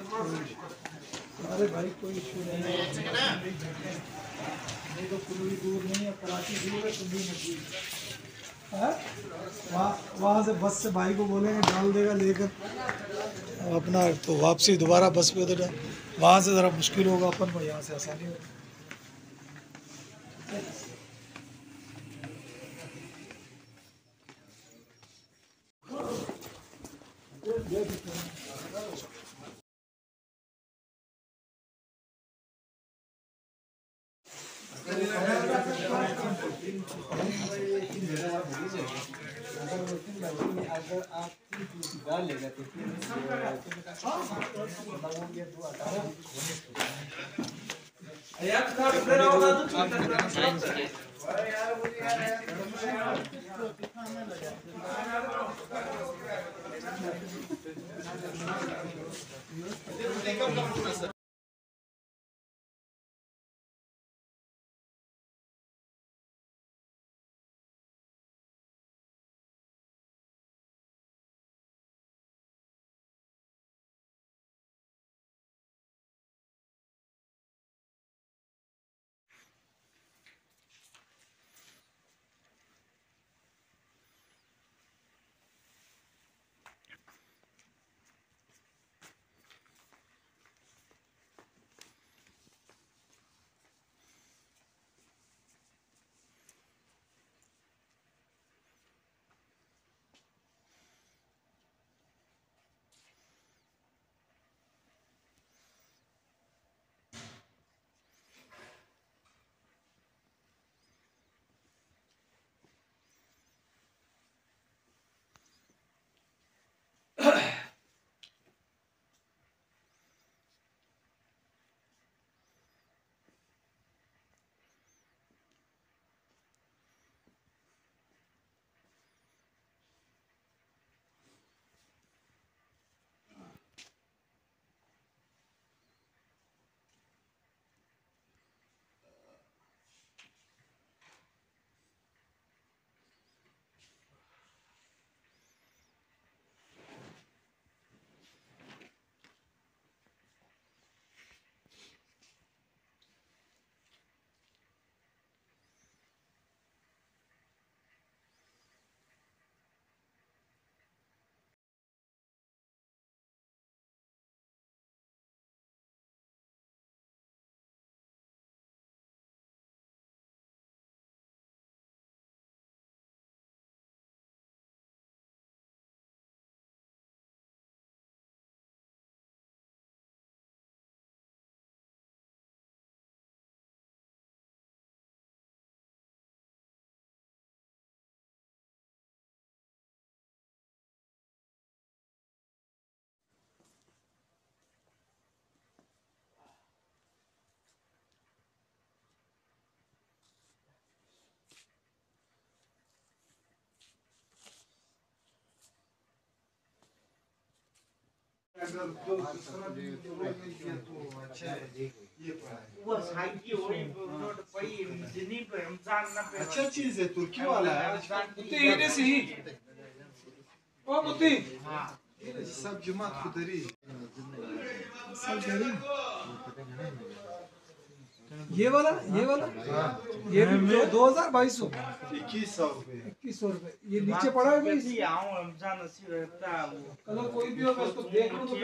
अरे भाई कोई इशू नहीं है, नहीं तो कुल्लू दूर नहीं है, कराची दूर है, कुल्लू नजदीक है। वहाँ से बस से भाई को बोलेंगे डाल देगा लेकर अपना, तो वापसी दोबारा बस पे उधर। वहाँ से ज़रा मुश्किल होगा अपन को, यहाँ से आसानी होगी। अगर आप डाल लेगा तो अगर तो दूसरा भी तो अच्छा है। ये वो साइकी वही नोट पई जिनी पे रमजान ना पे अच्छा चीज है, तुर्की वाला है तो ये से ही ओ मुद्दी। हां सब जमात खुदरी सब जरी ये वाला ये भी 2200 2100 रुपए। ये नीचे पड़ा है भाई, रमजान नसीब रहता है वो कलर कोई भी होगा उसको देख लो तो